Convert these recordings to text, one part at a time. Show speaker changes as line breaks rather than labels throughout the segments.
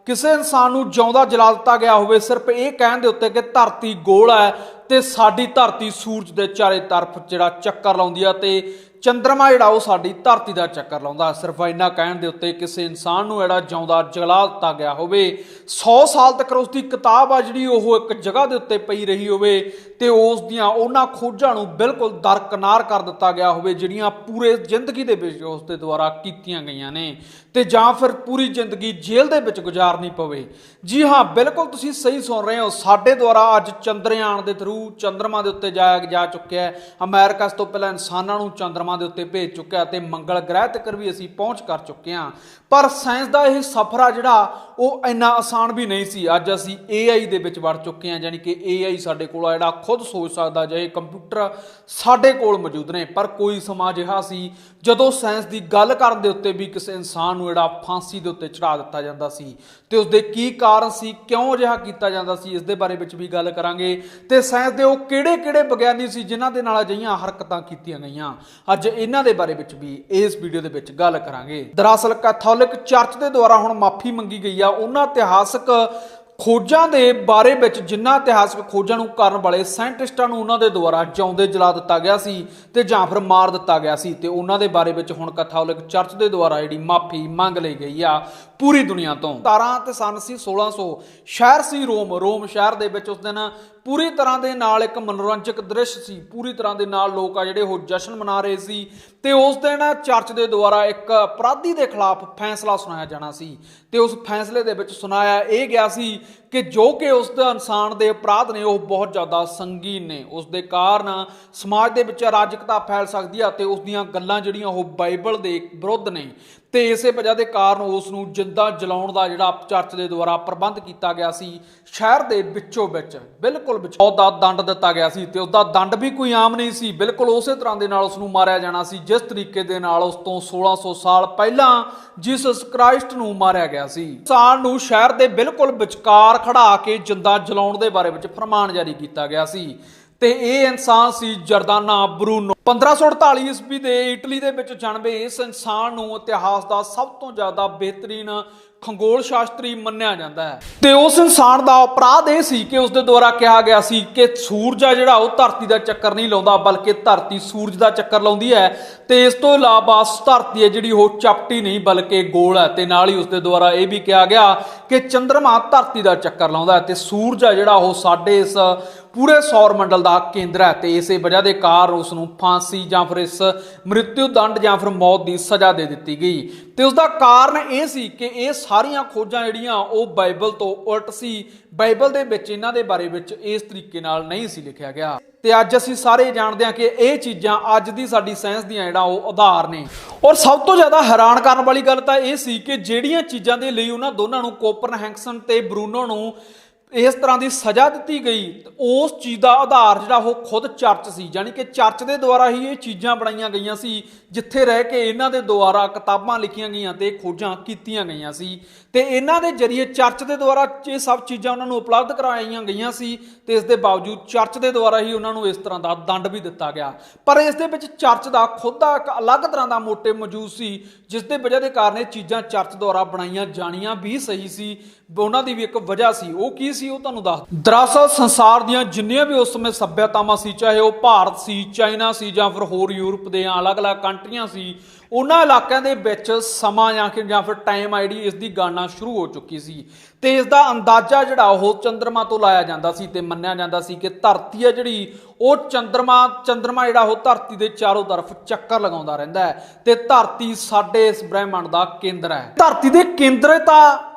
किसी इंसान नूं जिउंदा जला दिता गया होवे सिर्फ ये कहण दे उत्ते कि धरती गोल है ते साडी धरती सूरज के चारे तरफ जिहड़ा चक्कर लाउंदी है ते चंद्रमा जिहड़ा वो साडी धरती का चक्कर लाउंदा। सिर्फ इन्ना कहण दे उत्ते किसी इंसान नूं जिहड़ा जिउंदा जला दिता गया होवे 100 साल तक उसकी किताब आ जिहड़ी ओह एक जगह के उत्ते पई रही होवे ते उस दियां उन्हां खोजां नूं बिल्कुल दरकिनार कर दिता गया होवे जिहड़ियां पूरे जिंदगी दे विच उस दे द्वारा कीतियां गईयां ने ते जां फिर पूरी जिंदगी जेल दे विच गुजारनी पवे। जी हाँ, बिल्कुल तुसीं सही सुन रहे हो। साडे द्वारा अज चंद्रयान के थ्रू चंद्रमा के उत्ते जाया जा चुक्या है। अमेरिका इस तो पहला इंसानां नूं चंद्रमा के उत्ते भेज चुक्या ते मंगल ग्रह तक भी असीं पहुंच कर चुके हैं। पर साइंस का यह सफर आ जिहड़ा वो इन्ना आसान भी नहीं सी। अज असीं AI दे विच वड़ चुके हैं, यानी कि AI साडे कोल जिहड़ा खुद सोच सकदा जे कंप्यूटर साडे कोल मौजूद ने। पर कोई समा जिहा सी जदों साइंस की गल करन दे उत्ते भी किसी इंसान नूं जिहड़ा फांसी दे उत्ते चढ़ा दिता जांदा सी ते उसदे की कारण सी, क्यों जिहा कीता जांदा सी, इस दे बारे विच भी गल करांगे ते साइंस दे ओह किहड़े-किहड़े विग्यानी सी जिन्हां दे नाल अजिहियां हरकतां कीतीआं गईयां। अज इन्हां दे बारे विच भी इस वीडियो दे विच गल करांगे। दरअसल कैथोलिक चर्च दे द्वारा हुण माफी मंगी गई आ उन्हां इतिहासक खोजां दे बारे विच जिन्हां इतिहासक खोजां नूं करन वाले साइंटिस्टां नूं उन्हां दे द्वारा जिउंदे जला दिता गया सी ते जां फिर मार दिता गया सी ते उन्हां दे बारे विच हुण कैथोलिक चर्च दे द्वारा जिहड़ी माफी मंग लई गई आ पूरी दुनिया तो। 17 ते सन सी 1600 शहर सी रोम शहर दे विच उस दिन पूरी तरह के नाल एक मनोरंजक दृश्य सी। पूरी तरह के नाल लोग आ जिहड़े वो जश्न मना रहे सी ते उस दिन चर्च के द्वारा एक अपराधी के खिलाफ फैसला सुनाया जाना सी ते उस फैसले दे विच सुनाया यह गया सी कि जो कि उस इंसान के अपराध ने वह बहुत ज़्यादा संगीन ने, उस दे कारण समाज के विच अराजकता फैल सकती है ते उस दीयां गल्लां जिहड़ियां ओह बाइबल के विरुद्ध ने ते इसे वजह के कारण उसनूं जिंदा जलाउण दा जिहड़ा चर्च के द्वारा प्रबंध किया गया सी। शहर के विचों विच बिल्कुल मौत दा दंड दिता गया सी ते उसदा दंड भी कोई आम नहीं सी। बिल्कुल उस तरह के नाल उसनूं मारिया जाना सी जिस तरीके दे नाल उस तों 1600 साल पहला जीसस क्राइस्ट नूं मारिया गया सी। इंसान नूं शहर के बिल्कुल विचकार खड़ा के जिंदा जलाउण दे बारे विच फरमान जारी किया गया सी ते ये इंसान सी जर्दाना ब्रूनो। 1548 ईस्वी के इटली के विच जन्मे इस इंसान नूं इतिहास का सब तो ज़्यादा बेहतरीन खगोल शास्त्री मन्निया जाता है ते उस इंसान का अपराध यह सी कि उसके द्वारा कहा गया सी कि सूरज है जिहड़ा वो धरती का चक्कर नहीं लाउंदा बल्कि धरती सूरज का चक्कर लाउंदी है ते इस तो इलावा धरती है जिहड़ी वो चपटी नहीं बल्कि गोल है ते नाल ही उसके द्वारा यह भी कहा गया कि चंद्रमा धरती का चक्कर लाउंदा है ते सूरज है जिहड़ा वो साडे इस पूरे सौर मंडल का केंद्र है ते इस वजह के कारण उसनूं फांसी जां फिर इस मृत्यु दंड जां फिर मौत की सज़ा दे दी गई ते उसका कारण यह सी कि ये सारियां खोजां जिहड़ियां वो बाइबल तो उल्ट सी। बाइबल दे विच इन्हां दे बारे विच इस तरीके नाल नहीं सी लिखिया गया ते अज असीं सारे जानते हैं कि ये चीज़ां अज दी साडी साइंस दीयां जिहड़ा वो आधार ने। और सब तो ज़्यादा हैरान करन वाली गल तां इह सी कि जिहड़ियां चीज़ां दे लई उन्हां दोनां नूं कोपरहैंक्सन ते ब्रूनो नूं इस तरह की सज़ा दी गई उस चीज़ का आधार जिहड़ा वो खुद चर्च सी, यानी कि चर्च के द्वारा ही ये चीज़ां बनाईयां गईयां सी जिथे रह के इन्हां दे द्वारा किताबां लिखियां गईयां ते खोजां कीतियां गईयां सी ते इन्हां दे जरिए चर्च के द्वारा ये सब चीज़ां उन्हां नूं उपलब्ध करवाईयां गईयां सी ते इस दे बावजूद चर्च के द्वारा ही उन्हां नूं इस तरह का दंड भी दिता गया। पर इस दे विच चर्च का खुद का एक अलग तरह का मोटिव मौजूद सी जिस दे वजह के कारण ये चीज़ां चर्च द्वारा बनाईयां जाणियां भी सही सी। उन्हां दी भी एक वजह सी, वो की सी वो तुहानूं दस। दरअसल संसार दीयां जिन्नियां भी उस समय सभ्यतावां सी, चाहे वो भारत सी, चाइना सी जां फिर होर यूरोप दे अलग अलग कंट्रियां सी, उन्हां इलाकिਆਂ ਦੇ ਵਿੱਚ ਸਮਾਂ ਜਾਂ ਫਿਰ ਟਾਈਮ ਆਈਡੀ ਇਸ ਦੀ ਗਣਨਾ ਸ਼ੁਰੂ ਹੋ ਚੁੱਕੀ ਸੀ ਤੇ ਇਸ ਦਾ ਅੰਦਾਜ਼ਾ ਜਿਹੜਾ ਉਹ ਚੰਦਰਮਾ ਤੋਂ ਲਾਇਆ ਜਾਂਦਾ ਸੀ ਤੇ ਮੰਨਿਆ ਜਾਂਦਾ ਸੀ ਕਿ ਧਰਤੀ ਹੈ ਜਿਹੜੀ ਉਹ ਚੰਦਰਮਾ ਜਿਹੜਾ ਉਹ ਧਰਤੀ ਦੇ ਚਾਰੋਂ ਤਰਫ ਚੱਕਰ ਲਗਾਉਂਦਾ ਰਹਿੰਦਾ ਹੈ ਤੇ ਧਰਤੀ ਸਾਡੇ ਇਸ ਬ੍ਰਹਿਮੰਡ ਦਾ ਕੇਂਦਰ ਹੈ। ਧਰਤੀ ਦੇ ਕੇਂਦਰਤਾ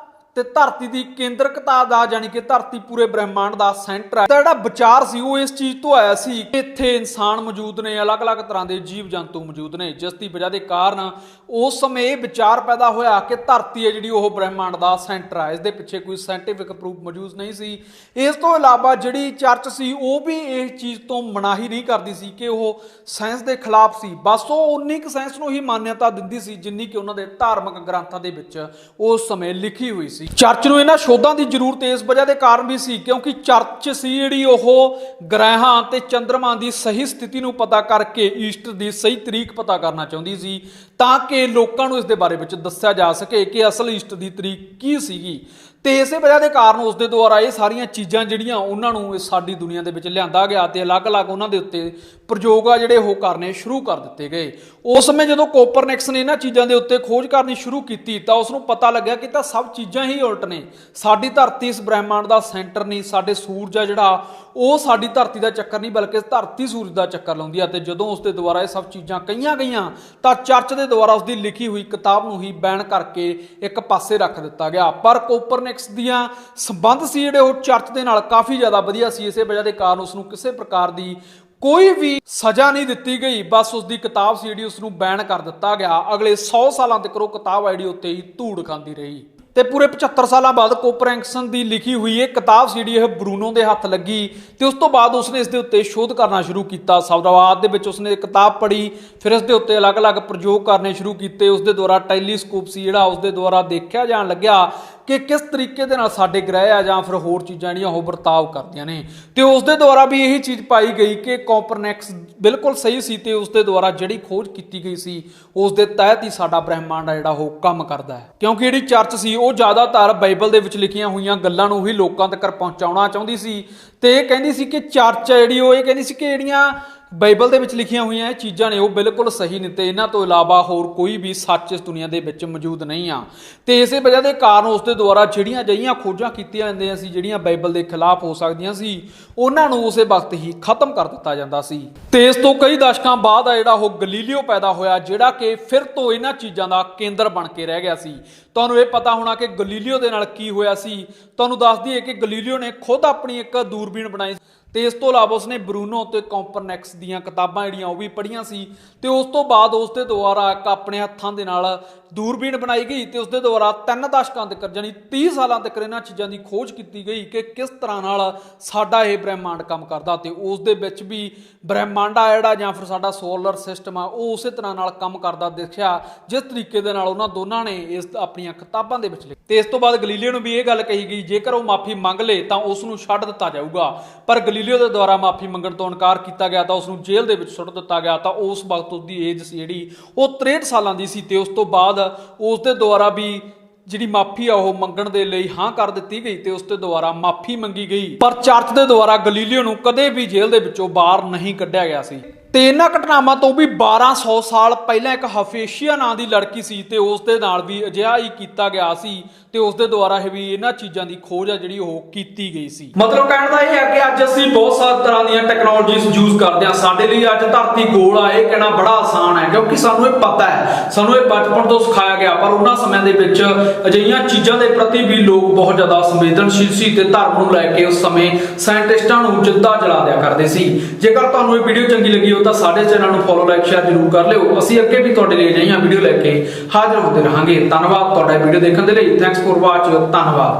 ਤੇ ਧਰਤੀ ਦੀ ਕੇਂਦਰਕਤਾ ਦਾ ਯਾਨੀ ਕਿ ਧਰਤੀ ਪੂਰੇ ਬ੍ਰਹਿਮੰਡ ਦਾ ਸੈਂਟਰ ਹੈ। ਤਾਂ ਜਿਹੜਾ ਵਿਚਾਰ ਸੀ ਉਹ ਇਸ ਚੀਜ਼ ਤੋਂ ਆਇਆ ਸੀ ਕਿ ਇੱਥੇ ਇਨਸਾਨ ਮੌਜੂਦ ਨੇ, ਅਲੱਗ-ਅਲੱਗ ਤਰ੍ਹਾਂ ਦੇ ਜੀਵ ਜੰਤੂ ਮੌਜੂਦ ਨੇ, ਜਿਸ ਦੀ ਵਜ੍ਹਾ ਦੇ ਕਾਰਨ ਉਸ ਸਮੇਂ ਇਹ ਵਿਚਾਰ ਪੈਦਾ ਹੋਇਆ ਕਿ ਧਰਤੀ ਹੈ ਜਿਹੜੀ ਉਹ ਬ੍ਰਹਿਮੰਡ ਦਾ ਸੈਂਟਰ ਹੈ। ਇਸ ਦੇ ਪਿੱਛੇ ਕੋਈ ਸਾਇੰਟੀਫਿਕ ਪ੍ਰੂਫ ਮੌਜੂਦ ਨਹੀਂ ਸੀ। ਇਸ ਤੋਂ ਇਲਾਵਾ ਜਿਹੜੀ ਚਰਚ ਸੀ ਉਹ ਵੀ ਇਸ ਚੀਜ਼ ਤੋਂ ਮਨਾਹੀ ਨਹੀਂ ਕਰਦੀ ਸੀ ਕਿ ਉਹ ਸਾਇੰਸ ਦੇ ਖਿਲਾਫ ਸੀ। ਬਸ ਉਹ ਉਨੀ ਕੁ ਸਾਇੰਸ ਨੂੰ ਹੀ ਮਾਨਤਾ ਦਿੰਦੀ ਸੀ ਜਿੰਨੀ ਕਿ ਉਹਨਾਂ ਦੇ ਧਾਰਮਿਕ ਗ੍ਰੰਥਾਂ ਦੇ ਵਿੱਚ ਉਸ ਸਮੇਂ ਲਿਖੀ ਹੋਈ ਸੀ। ਸੀ। ਚਰਚ ਨੂੰ ਇਹਨਾਂ ਸ਼ੋਧਾਂ ਦੀ ਜ਼ਰੂਰਤ ਇਸ ਵਜ੍ਹਾ ਦੇ ਕਾਰਨ ਵੀ ਸੀ ਕਿਉਂਕਿ ਚਰਚ ਸੀ ਜਿਹੜੀ ਉਹ ਗ੍ਰਹਿਾਂ ਤੇ ਚੰਦਰਮਾ ਦੀ ਸਹੀ ਸਥਿਤੀ ਨੂੰ ਪਤਾ ਕਰਕੇ ਈਸਟਰ ਦੀ ਸਹੀ ਤਰੀਕ ਪਤਾ ਕਰਨਾ ਚਾਹੁੰਦੀ ਸੀ ਤਾਂ ਕਿ ਲੋਕਾਂ ਨੂੰ ਇਸ ਦੇ ਬਾਰੇ ਵਿੱਚ ਦੱਸਿਆ ਜਾ ਸਕੇ ਕਿ ਅਸਲ ਈਸਟਰ ਦੀ ਤਰੀਕ ਕੀ ਸੀਗੀ। ਤੇ ਇਸੇ ਵਜ੍ਹਾ ਦੇ ਕਾਰਨ ਉਸ ਦੇ ਦੁਆਰਾ ਇਹ ਸਾਰੀਆਂ ਚੀਜ਼ਾਂ ਜਿਹੜੀਆਂ ਉਹਨਾਂ ਨੂੰ ਸਾਡੀ ਦੁਨੀਆ ਦੇ ਵਿੱਚ ਲਿਆਂਦਾ ਗਿਆ ਤੇ ਅਲੱਗ-ਅਲੱਗ ਉਹਨਾਂ ਦੇ ਉੱਤੇ ਪ੍ਰਯੋਗ ਆ ਜਿਹੜੇ ਉਹ ਕਰਨੇ ਸ਼ੁਰੂ ਕਰ ਦਿੱਤੇ ਗਏ। ਉਸ ਸਮੇਂ ਜਦੋਂ ਕੋਪਰਨਿਕਸ ਨੇ ਇਹਨਾਂ ਚੀਜ਼ਾਂ ਦੇ ਉੱਤੇ ਖੋਜ ਕਰਨੀ ਸ਼ੁਰੂ ਕੀਤੀ ਤਾਂ ਉਸ ਨੂੰ ਪਤਾ ਲੱਗਿਆ ਕਿ ਤਾਂ ਸਭ ਚੀਜ਼ਾਂ ਹੀ ਉਲਟ ਨੇ। ਸਾਡੀ ਧਰਤੀ ਇਸ ਬ੍ਰਹਿਮੰਡ ਦਾ ਸੈਂਟਰ ਨਹੀਂ, ਸਾਡੇ ਸੂਰਜ ਆ ਜਿਹੜਾ ਉਹ ਸਾਡੀ ਧਰਤੀ ਦਾ ਚੱਕਰ ਨਹੀਂ ਬਲਕਿ ਧਰਤੀ ਸੂਰਜ ਦਾ ਚੱਕਰ ਲਾਉਂਦੀ ਆ। ਤੇ ਜਦੋਂ ਉਸ ਦੇ ਦੁਆਰਾ ਇਹ ਸਭ ਚੀਜ਼ਾਂ ਕਹੀਆਂ ਗਈਆਂ ਤਾਂ ਚਰਚ ਦੇ ਦੁਆਰਾ ਉਸ ਦੀ ਲਿਖੀ ਹੋਈ ਕਿਤਾਬ ਨੂੰ ਹੀ ਬੈਨ ਕਰਕੇ ਇੱਕ ਪਾਸੇ ਰੱਖ ਦਿੱਤਾ ਗਿਆ। ਪਰ ਕੋਪਰਨਿਕਸ ਦੀਆਂ ਸੰਬੰਧ ਸੀ ਜਿਹੜੇ ਉਹ ਚਰਚ ਦੇ ਨਾਲ ਕਾਫੀ ਜ਼ਿਆਦਾ ਵਧੀਆ ਸੀ। ਇਸੇ ਵਜ੍ਹਾ ਦੇ ਕਾਰਨ ਉਸ ਨੂੰ ਕਿਸੇ ਪ੍ਰਕਾਰ ਦੀ ਕੋਈ ਵੀ ਸਜ਼ਾ ਨਹੀਂ ਦਿੱਤੀ ਗਈ, ਬਸ ਉਸ ਦੀ ਕਿਤਾਬ ਸੀ ਜਿਹੜੀ ਉਸ ਨੂੰ ਬੈਨ ਕਰ ਦਿੱਤਾ ਗਿਆ। ਅਗਲੇ 100 ਸਾਲਾਂ ਤੱਕ ਉਹ ਕਿਤਾਬ ਆਈਡੀ ਉੱਤੇ ਹੀ ਧੂੜ ਖਾਂਦੀ ਰਹੀ ਤੇ ਪੂਰੇ 75 ਸਾਲਾਂ ਬਾਅਦ ਕੋਪਰਨਿਕਸ ਦੀ ਲਿਖੀ ਹੋਈ ਇਹ ਕਿਤਾਬ ਸੀ ਜਿਹੜੀ ਇਹ ਬਰੂਨੋ ਦੇ ਹੱਥ ਲੱਗੀ ਤੇ ਉਸ ਤੋਂ ਬਾਅਦ ਉਸਨੇ ਇਸ ਦੇ ਉੱਤੇ ਸ਼ੋਧ ਕਰਨਾ ਸ਼ੁਰੂ ਕੀਤਾ। ਸ਼ੁਰੂਆਤ ਦੇ ਵਿੱਚ ਉਸਨੇ ਕਿਤਾਬ ਪੜ੍ਹੀ, ਫਿਰ ਇਸ ਦੇ ਉੱਤੇ ਅਲੱਗ-ਅਲੱਗ ਪ੍ਰਯੋਗ ਕਰਨੇ ਸ਼ੁਰੂ ਕੀਤੇ। ਉਸ ਦੇ ਦੁਆਰਾ ਟੈਲੀਸਕੋਪ ਸੀ ਜਿਹੜਾ ਉਸ ਦੇ ਦੁਆਰਾ ਦੇਖਿਆ ਜਾਣ ਲੱਗਿਆ ਕਿ ਕਿਸ ਤਰੀਕੇ ਦੇ ਨਾਲ ਸਾਡੇ ਗ੍ਰਹਿ ਆ ਜਾਂ ਫਿਰ ਹੋਰ ਚੀਜ਼ਾਂ ਜਿਹੜੀਆਂ ਉਹ ਵਰਤਾਵ ਕਰਦੀਆਂ ਨੇ। ਤੇ ਉਸ ਦੇ ਦੁਆਰਾ ਵੀ ਇਹੀ ਚੀਜ਼ ਪਾਈ ਗਈ ਕਿ ਕੋਪਰਨਿਕਸ ਬਿਲਕੁਲ ਸਹੀ ਸੀ ਤੇ ਉਸ ਦੇ ਦੁਆਰਾ ਜਿਹੜੀ ਖੋਜ ਕੀਤੀ ਗਈ ਸੀ ਉਸ ਦੇ ਤਹਿਤ ਹੀ ਸਾਡਾ ਬ੍ਰਹਿਮੰਡ ਆ ਜਿਹੜਾ ਉਹ ਕੰਮ ਕਰਦਾ ਹੈ। ਕਿਉਂਕਿ ਜਿਹੜੀ ਚਰਚ ਸੀ ਉਹ ਜ਼ਿਆਦਾਤਰ ਬਾਈਬਲ ਦੇ ਵਿੱਚ ਲਿਖੀਆਂ ਹੋਈਆਂ ਗੱਲਾਂ ਨੂੰ ਹੀ ਲੋਕਾਂ ਤੱਕ ਪਹੁੰਚਾਉਣਾ ਚਾਹੁੰਦੀ ਸੀ ਤੇ ਇਹ ਕਹਿੰਦੀ ਸੀ ਕਿ ਚਰਚ ਜਿਹੜੀ ਉਹ ਇਹ ਕਹਿੰਦੀ ਸੀ ਕਿ ਜਿਹੜੀਆਂ ਬਾਈਬਲ ਦੇ ਵਿੱਚ ਲਿਖੀਆਂ ਹੋਈਆਂ ਇਹ ਚੀਜ਼ਾਂ ਨੇ ਉਹ ਬਿਲਕੁਲ ਸਹੀ ਨੇ ਤੇ ਇਹਨਾਂ ਤੋਂ ਇਲਾਵਾ ਹੋਰ ਕੋਈ ਵੀ ਸੱਚ ਇਸ ਦੁਨੀਆ ਦੇ ਵਿੱਚ ਮੌਜੂਦ ਨਹੀਂ ਆ। ਤੇ ਇਸੇ ਵਜ੍ਹਾ ਦੇ ਕਾਰਨ ਉਸ ਦੇ ਦੁਆਰਾ ਜਿਹੜੀਆਂ ਅਜਿਹੀਆਂ ਖੋਜਾਂ ਕੀਤੀਆਂ ਜਾਂਦੀਆਂ ਸੀ ਜਿਹੜੀਆਂ ਬਾਈਬਲ ਦੇ ਖਿਲਾਫ ਹੋ ਸਕਦੀਆਂ ਸੀ ਉਹਨਾਂ ਨੂੰ ਉਸੇ ਵਕਤ ਹੀ ਖਤਮ ਕਰ ਦਿੱਤਾ ਜਾਂਦਾ ਸੀ। ਤੇ ਇਸ ਤੋਂ ਕਈ ਦਸ਼ਕਾਂ ਬਾਅਦ ਆ ਜਿਹੜਾ ਉਹ ਗਲੀਲੀਓ ਪੈਦਾ ਹੋਇਆ ਜਿਹੜਾ ਕਿ ਫਿਰ ਤੋਂ ਇਹਨਾਂ ਚੀਜ਼ਾਂ ਦਾ ਕੇਂਦਰ ਬਣ ਕੇ ਰਹਿ ਗਿਆ ਸੀ। ਤੁਹਾਨੂੰ ਇਹ ਪਤਾ ਹੋਣਾ ਕਿ ਗਲੀਲੀਓ ਦੇ ਨਾਲ ਕੀ ਹੋਇਆ ਸੀ। ਤੁਹਾਨੂੰ ਦੱਸ ਦਈਏ ਕਿ ਗਲੀਲੀਓ ਨੇ ਖੁਦ ਆਪਣੀ ਇੱਕ ਦੂਰਬੀਨ ਬਣਾਈ ਤੇ ਇਸ ਤੋਂ ਇਲਾਵਾ ਉਸਨੇ ਬਰੂਨੋ ਤੇ ਕੋਪਰਨਿਕਸ ਦੀਆਂ ਕਿਤਾਬਾਂ ਜਿਹੜੀਆਂ ਉਹ ਵੀ ਪੜ੍ਹੀਆਂ ਸੀ ਤੇ ਉਸ ਤੋਂ ਬਾਅਦ ਉਸ ਦੇ ਦੁਆਰਾ ਇੱਕ ਆਪਣੇ ਹੱਥਾਂ ਦੇ ਨਾਲ ਦੂਰਬੀਨ ਬਣਾਈ ਗਈ ਤੇ ਉਸ ਦੇ ਦੁਆਰਾ 3 ਦਸ਼ਕਾਂ ਤੱਕ ਜਾਨੀ 30 ਸਾਲਾਂ ਤੱਕ ਇਹਨਾਂ ਚੀਜ਼ਾਂ ਦੀ ਖੋਜ ਕੀਤੀ ਗਈ ਕਿ ਕਿਸ ਤਰ੍ਹਾਂ ਨਾਲ ਸਾਡਾ ਇਹ ਬ੍ਰਹਿਮੰਡ ਕੰਮ ਕਰਦਾ ਤੇ ਉਸ ਦੇ ਵਿੱਚ ਵੀ ਬ੍ਰਹਿਮੰਡ ਆ ਜਿਹੜਾ ਜਾਂ ਫਿਰ ਸਾਡਾ ਸੋਲਰ ਸਿਸਟਮ ਆ ਉਹ ਉਸੇ ਤਰ੍ਹਾਂ ਨਾਲ ਕੰਮ ਕਰਦਾ ਦੇਖਿਆ ਜਿਸ ਤਰੀਕੇ ਦੇ ਨਾਲ ਉਹਨਾਂ ਦੋਨਾਂ ਨੇ ਇਸ ਆਪਣੀਆਂ ਕਿਤਾਬਾਂ ਦੇ ਵਿੱਚ ਲਿਖਿਆ। ਤੇ ਇਸ ਤੋਂ ਬਾਅਦ ਗਲੀਲੀਓ ਨੂੰ ਵੀ ਇਹ ਗੱਲ ਕਹੀ ਗਈ ਜੇਕਰ ਉਹ ਮਾਫੀ ਮੰਗ ਲੇ ਤਾਂ ਉਸ ਨੂੰ ਛੱਡ ਦਿੱਤਾ ਜਾਊਗਾ। ਪਰ ਗਲੀਲੀਓ ਦੇ ਦੁਆਰਾ ਮਾਫੀ ਮੰਗਣ ਤੋਂ ਇਨਕਾਰ ਕੀਤਾ ਗਿਆ ਤਾਂ ਉਸ ਨੂੰ ਜੇਲ੍ਹ ਦੇ ਵਿੱਚ ਸੁੱਟ ਦਿੱਤਾ ਗਿਆ। ਤਾਂ ਉਸ ਵਕਤ ਉਸ ਦੀ ਏਜ ਸੀ ਜਿਹੜੀ ਉਹ 63 ਸਾਲਾਂ ਦੀ ਸੀ ਤੇ ਉਸ ਤੋਂ ਬਾਅਦ ਉਸ ਦੇ ਦੁਆਰਾ ਵੀ ਜਿਹੜੀ ਮਾਫੀ ਆ ਉਹ ਮੰਗਣ ਦੇ ਲਈ ਹਾਂ ਕਰ ਦਿੱਤੀ ਗਈ ਤੇ ਉਸ ਦੇ ਦੁਆਰਾ ਮਾਫੀ ਮੰਗੀ ਗਈ। ਪਰ ਚਰਚ ਦੇ ਦੁਆਰਾ ਗਲੀਲੀਓ ਨੂੰ ਕਦੇ ਵੀ ਜੇਲ੍ਹ ਦੇ ਵਿੱਚੋਂ ਬਾਹਰ ਨਹੀਂ ਕੱਢਿਆ ਗਿਆ ਸੀ। ਤੇ ਇਹਨਾਂ ਘਟਨਾਵਾਂ ਤੋਂ ਵੀ 1200 ਸਾਲ ਪਹਿਲਾਂ ਇੱਕ ਹਫੇਸ਼ੀਆ ਨਾਂ ਦੀ ਲੜਕੀ ਸੀ ਤੇ ਉਸ ਦੇ ਨਾਲ ਵੀ ਅਜਿਹਾ ਹੀ ਕੀਤਾ ਗਿਆ ਸੀ ਤੇ ਉਸ ਦੇ ਦੁਆਰਾ ਵੀ ਇਹਨਾਂ ਚੀਜ਼ਾਂ ਦੀ ਖੋਜ ਆ ਜਿਹੜੀ ਉਹ ਕੀਤੀ ਗਈ ਸੀ। ਮਤਲਬ ਕਹਿਣ ਦਾ ਇਹ ਹੈ ਕਿ ਅੱਜ ਅਸੀਂ ਬਹੁਤ ਸਾਰੇ ਤਰ੍ਹਾਂ ਦੀਆਂ ਟੈਕਨੋਲੋਜੀਜ਼ ਯੂਜ਼ ਕਰਦੇ ਹਾਂ। ਸਾਡੇ ਲਈ ਅੱਜ ਧਰਤੀ ਗੋਲ ਆ ਇਹ ਕਹਿਣਾ ਬੜਾ ਆਸਾਨ ਹੈ ਕਿਉਂਕਿ ਸਾਨੂੰ ਇਹ ਪਤਾ ਹੈ, ਸਾਨੂੰ ਇਹ ਬਚਪਨ ਤੋਂ ਸਿਖਾਇਆ ਗਿਆ। ਪਰ ਉਹਨਾਂ ਸਮਿਆਂ ਦੇ ਵਿੱਚ ਅਜਿਹੀਆਂ ਚੀਜ਼ਾਂ ਦੇ ਪ੍ਰਤੀ ਵੀ ਲੋਕ ਬਹੁਤ ਜ਼ਿਆਦਾ ਸੰਵੇਦਨਸ਼ੀਲ ਸੀ ਤੇ ਧਰਮ ਨੂੰ ਲੈ ਕੇ ਉਸ ਸਮੇਂ ਸਾਇੰਟਿਸਟਾਂ ਨੂੰ ਜਿੱਦਾਂ ਜਲਾ ਦਿਆ ਕਰਦੇ ਸੀ। ਜੇਕਰ ਤੁਹਾਨੂੰ ਇਹ ਵੀਡੀਓ ਚੰਗੀ ਲੱਗੀ ਹੋ ਤਾਂ ਸਾਡੇ ਚੈਨਲ ਨੂੰ ਫੋਲੋ ਲਾਈਕ ਸ਼ੇਅਰ ਜ਼ਰੂਰ ਕਰ ਲਿਓ। ਅਸੀਂ ਅੱਗੇ ਵੀ ਤੁਹਾਡੇ ਲਈ ਅਜਿਹੀਆਂ ਵੀਡੀਓ ਲੈ ਕੇ ਹਾਜ਼ਰ ਹੁੰਦੇ ਰਹਾਂਗੇ। ਧੰਨਵਾਦ ਤੁਹਾਡਾ ਵੀਡੀਓ ਦੇਖਣ ਦੇ ਲਈ। Thanks for watching. ਧੰਨਵਾਦ।